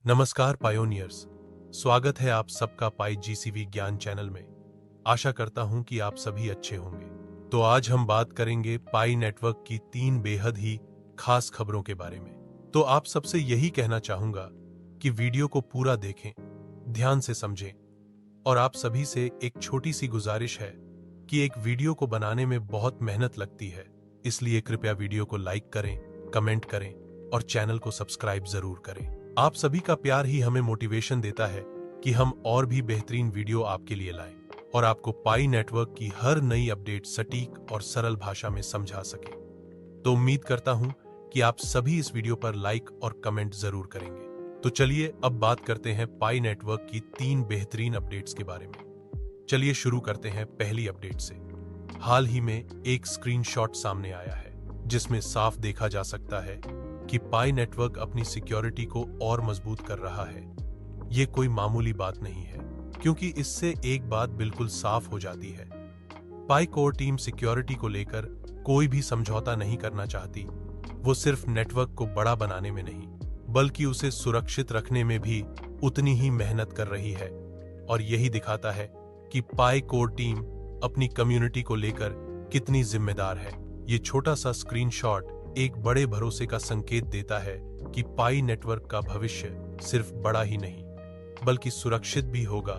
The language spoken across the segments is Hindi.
नमस्कार पायोनियर्स, स्वागत है आप सबका पाई जीसीवी ज्ञान चैनल में। आशा करता हूं कि आप सभी अच्छे होंगे। तो आज हम बात करेंगे पाई नेटवर्क की 3 बेहद ही खास खबरों के बारे में। तो आप सबसे यही कहना चाहूंगा कि वीडियो को पूरा देखें, ध्यान से समझें और आप सभी से एक छोटी सी गुजारिश है कि एक वीडियो को बनाने में बहुत मेहनत लगती है, इसलिए कृपया वीडियो को लाइक करें, कमेंट करें और चैनल को सब्सक्राइब जरूर करें। आप सभी का प्यार ही हमें मोटिवेशन देता है कि हम और भी बेहतरीन वीडियो आपके लिए लाएं और आपको पाई नेटवर्क की हर नई अपडेट सटीक और सरल भाषा में समझा सके। तो उम्मीद करता हूं कि आप सभी इस वीडियो पर लाइक और कमेंट जरूर करेंगे। तो चलिए अब बात करते हैं पाई नेटवर्क की 3 बेहतरीन अपडेट्स के बारे में। चलिए शुरू करते हैं पहली अपडेट से। हाल ही में एक स्क्रीनशॉट सामने आया है जिसमें साफ देखा जा सकता है कि पाई नेटवर्क अपनी सिक्योरिटी को और मजबूत कर रहा है। ये कोई मामूली बात नहीं है, क्योंकि इससे एक बात बिल्कुल साफ हो जाती है। पाई कोर टीम सिक्योरिटी को लेकर कोई भी समझौता नहीं करना चाहती। वो सिर्फ नेटवर्क को बड़ा बनाने में नहीं, बल्कि उसे सुरक्षित रखने में भी उतनी ही मेहनत कर रही है। और यही दिखाता है कि पाई कोर टीम अपनी कम्युनिटी को लेकर कितनी जिम्मेदार है। ये छोटा सा स्क्रीनशॉट एक बड़े भरोसे का संकेत देता है कि पाई नेटवर्क का भविष्य सिर्फ बड़ा ही नहीं, बल्कि सुरक्षित भी होगा।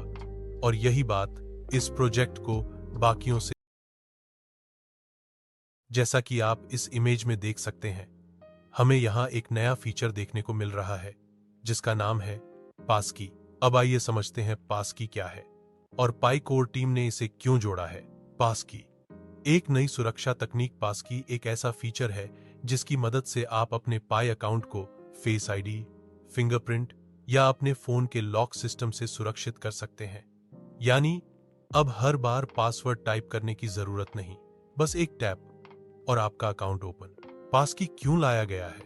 और यही बात इस प्रोजेक्ट को बाकियों से, जैसा कि आप इस इमेज में देख सकते हैं, हमें यहां एक नया फीचर देखने को मिल रहा है जिसका नाम है पासकी। अब आइए समझते हैं पासकी क्या है और पाई कोर टीम ने इसे क्यों जोड़ा है। पासकी एक नई सुरक्षा तकनीक। पासकी एक ऐसा फीचर है जिसकी मदद से आप अपने पाई अकाउंट को फेस आईडी, फिंगरप्रिंट या अपने फोन के लॉक सिस्टम से सुरक्षित कर सकते हैं। यानी अब हर बार पासवर्ड टाइप करने की जरूरत नहीं, बस एक टैप और आपका अकाउंट ओपन। पासकी क्यों लाया गया है?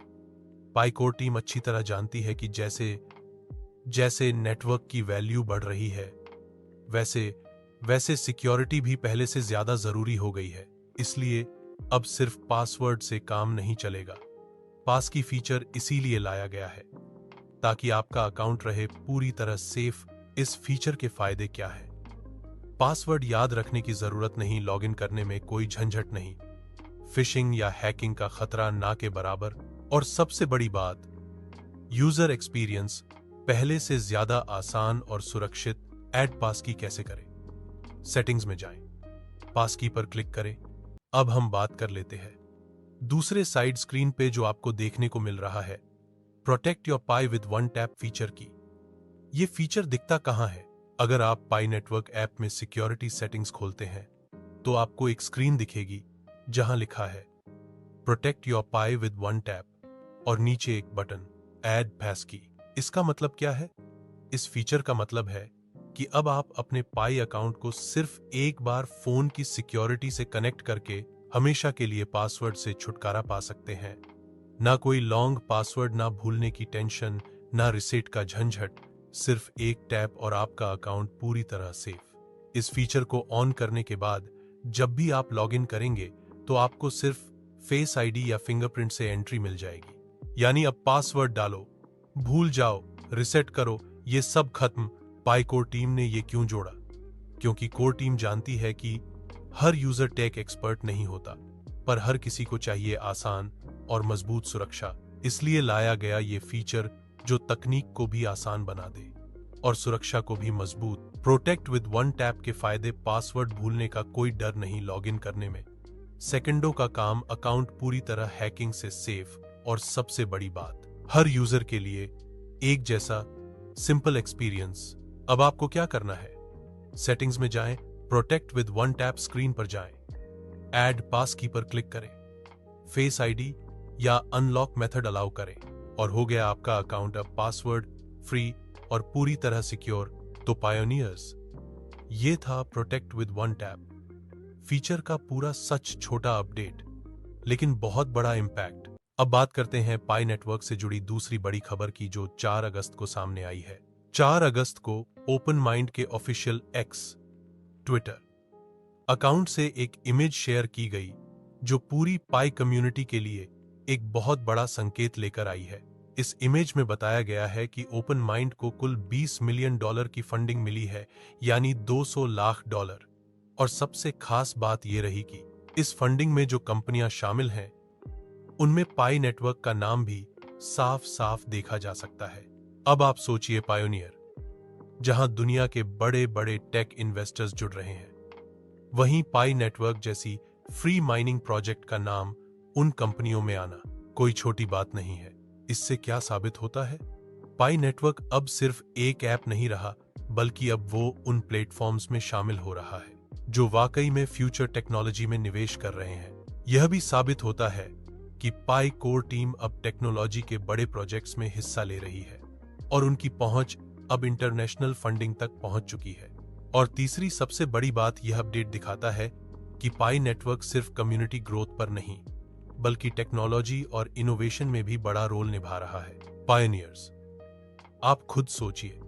पाई कोर टीम अच्छी तरह जानती है कि जैसे जैसे नेटवर्क की वैल्यू बढ़ रही है, वैसे सिक्योरिटी भी पहले से ज्यादा जरूरी हो गई है। इसलिए अब सिर्फ पासवर्ड से काम नहीं चलेगा। पासकी फीचर इसीलिए लाया गया है ताकि आपका अकाउंट रहे पूरी तरह सेफ। इस फीचर के फायदे क्या है? पासवर्ड याद रखने की जरूरत नहीं, लॉगिन करने में कोई झंझट नहीं, फिशिंग या हैकिंग का खतरा ना के बराबर। और सबसे बड़ी बात, यूजर एक्सपीरियंस पहले से ज्यादा आसान और सुरक्षित। ऐड पासकी कैसे करें? सेटिंग्स में जाएं, पासकी पर क्लिक करें। अब हम बात कर लेते हैं दूसरे साइड स्क्रीन पे जो आपको देखने को मिल रहा है, protect your pi with one tap feature की। ये फीचर दिखता कहां है? अगर आप पाई नेटवर्क ऐप में सिक्योरिटी सेटिंग्स खोलते हैं तो आपको एक स्क्रीन दिखेगी जहां लिखा है protect your pi with one tap और नीचे एक बटन ऐड पासकी। इसका मतलब क्या है? इस फीचर का मतलब है कि अब आप अपने पाई अकाउंट को सिर्फ एक बार फोन की सिक्योरिटी से कनेक्ट करके हमेशा के लिए पासवर्ड से छुटकारा पा सकते हैं। ना कोई लॉन्ग पासवर्ड, ना भूलने की टेंशन, ना रिसेट का झंझट, सिर्फ एक टैप और आपका अकाउंट पूरी तरह सेफ। इस फीचर को ऑन करने के बाद जब भी आप लॉगिन करेंगे तो आपको सिर्फ फेस आईडी या फिंगरप्रिंट से एंट्री मिल जाएगी। यानी अब पासवर्ड डालो, भूल जाओ, रिसेट करो, ये सब खत्म। पाई कोर टीम ने ये क्यों जोड़ा? क्योंकि कोर टीम जानती है कि हर यूजर टेक एक्सपर्ट नहीं होता, पर हर किसी को चाहिए आसान और मजबूत सुरक्षा। इसलिए लाया गया ये फीचर जो तकनीक को भी आसान बना दे और सुरक्षा को भी मजबूत। प्रोटेक्ट विद वन टैप के फायदे, पासवर्ड भूलने का कोई डर नहीं, लॉगिन करने में सेकंडों का काम, अकाउंट पूरी तरह हैकिंग से सेफ और सबसे बड़ी बात, हर यूजर के लिए एक जैसा सिंपल एक्सपीरियंस। अब आपको क्या करना है? सेटिंग्स में जाएं, protect with one tap screen पर जाएं, ऐड पासकी पर क्लिक करें, फेस आईडी या अनलॉक मेथड अलाउ करें और हो गया आपका अकाउंट अब पासवर्ड फ्री और पूरी तरह सिक्योर। तो पायोनियर्स, ये था protect with one tap feature का पूरा सच छोटा अपडेट, लेकिन बहुत बड़ा इम्पैक्ट। अब बात करते हैं पाई नेटवर्क से जुड़ी दूसरी बड़ी खबर की जो 4 अगस्त को सामने आई है। 4 अगस्त को ओपन माइंड के ऑफिशियल एक्स ट्विटर अकाउंट से एक इमेज शेयर की गई जो पूरी पाई कम्युनिटी के लिए एक बहुत बड़ा संकेत लेकर आई है। इस इमेज में बताया गया है कि ओपन माइंड को कुल $20 मिलियन की फंडिंग मिली है, यानी $200 लाख। और सबसे खास बात यह रही कि इस फंडिंग में जो कंपनियां शामिल हैं उनमें पाई नेटवर्क का नाम भी साफ साफ देखा जा सकता है। अब आप सोचिए, पायोनियर जहां दुनिया के बड़े बड़े टेक इन्वेस्टर्स जुड़ रहे हैं, वहीं पाई नेटवर्क जैसी फ्री माइनिंग प्रोजेक्ट का नाम उन कंपनियों में आना कोई छोटी बात नहीं है। इससे क्या साबित होता है? पाई नेटवर्क अब सिर्फ एक ऐप नहीं रहा, बल्कि अब वो उन प्लेटफॉर्म्स में शामिल हो रहा है जो वाकई में फ्यूचर टेक्नोलॉजी में निवेश कर रहे हैं। यह भी साबित होता है कि पाई कोर टीम अब टेक्नोलॉजी के बड़े प्रोजेक्ट्स में हिस्सा ले रही है और उनकी पहुंच अब इंटरनेशनल फंडिंग तक पहुंच चुकी है। और तीसरी सबसे बड़ी बात, यह अपडेट दिखाता है कि पाई नेटवर्क सिर्फ कम्युनिटी ग्रोथ पर नहीं, बल्कि टेक्नोलॉजी और इनोवेशन में भी बड़ा रोल निभा रहा है। पायोनियर्स, आप खुद सोचिए,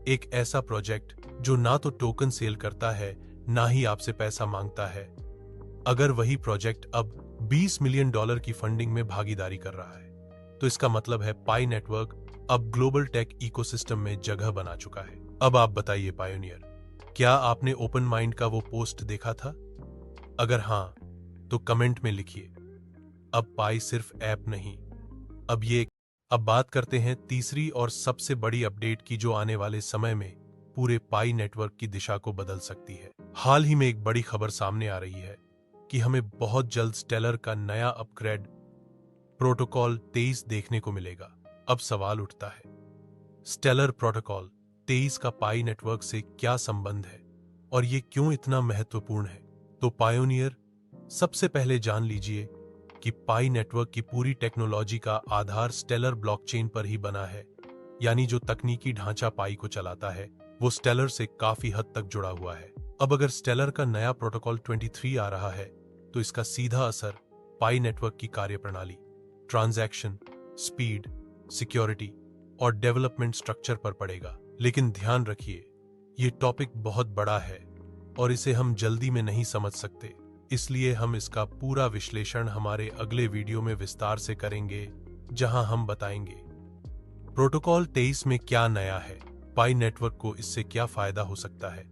एक ऐसा प्रोजेक्ट जो ना तो टोकन सेल करता है, ना ही आपसे पैसा मांगता है, अगर वही प्रोजेक्ट अब $20 मिलियन की फंडिंग में भागीदारी कर रहा है, तो इसका मतलब है पाई नेटवर्क अब ग्लोबल टेक इकोसिस्टम में जगह बना चुका है। अब आप बताइए पायोनियर, क्या आपने ओपन माइंड का वो पोस्ट देखा था? अगर हां, तो कमेंट में लिखिए। अब पाई सिर्फ ऐप नहीं, अब बात करते हैं तीसरी और सबसे बड़ी अपडेट की, जो आने वाले समय में पूरे पाई नेटवर्क की दिशा को बदल सकती है। हाल ही में एक बड़ी खबर सामने आ रही है कि हमें बहुत जल्द स्टेलर का नया अपग्रेड प्रोटोकॉल 23 देखने को मिलेगा। अब सवाल उठता है, स्टेलर प्रोटोकॉल 23 का पाई नेटवर्क से क्या संबंध है और ये क्यों इतना महत्वपूर्ण है? तो पायोनियर, सबसे पहले जान लीजिए कि पाई नेटवर्क की पूरी टेक्नोलॉजी का आधार स्टेलर ब्लॉकचेन पर ही बना है, यानी जो तकनीकी ढांचा पाई को चलाता है वो स्टेलर से काफी हद तक जुड़ा हुआ है। अब अगर स्टेलर का नया प्रोटोकॉल 23 आ रहा है, तो इसका सीधा असर पाई नेटवर्क की कार्यप्रणाली, ट्रांजैक्शन, स्पीड, सिक्योरिटी और डेवलपमेंट स्ट्रक्चर पर पड़ेगा। लेकिन ध्यान रखिए, ये टॉपिक बहुत बड़ा है और इसे हम जल्दी में नहीं समझ सकते, इसलिए हम इसका पूरा विश्लेषण हमारे अगले वीडियो में विस्तार से करेंगे, जहां हम बताएंगे प्रोटोकॉल 23 में क्या नया है, पाई नेटवर्क को इससे क्या फायदा हो सकता है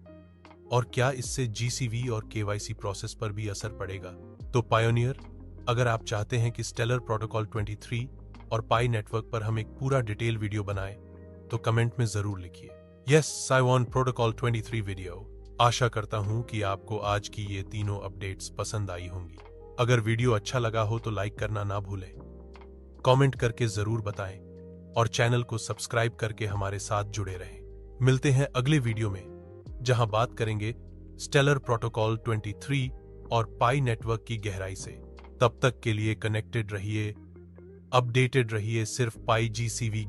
और क्या इससे जीसीवी और केवाईसी प्रोसेस पर भी असर पड़ेगा। तो पायोनियर, अगर आप चाहते हैं कि स्टेलर प्रोटोकॉल 23 और पाई नेटवर्क पर हम एक पूरा डिटेल वीडियो बनाएं, तो कमेंट में जरूर लिखिए, yes I want protocol 23 video. आशा करता हूं कि आपको आज की ये तीनों अपडेट्स पसंद आई होंगी। अगर वीडियो अच्छा लगा हो तो लाइक करना ना भूलें, कमेंट करके जरूर बताएं और चैनल को सब्सक्राइब करके हमारे साथ जुड़े रहें। मिलते हैं अगले वीडियो में, जहां बात करेंगे स्टेलर प्रोटोकॉल 23 और पाई नेटवर्क की गहराई से। तब तक के लिए कनेक्टेड रहिए, अपडेटेड रहिए सिर्फ पाई जीसीवी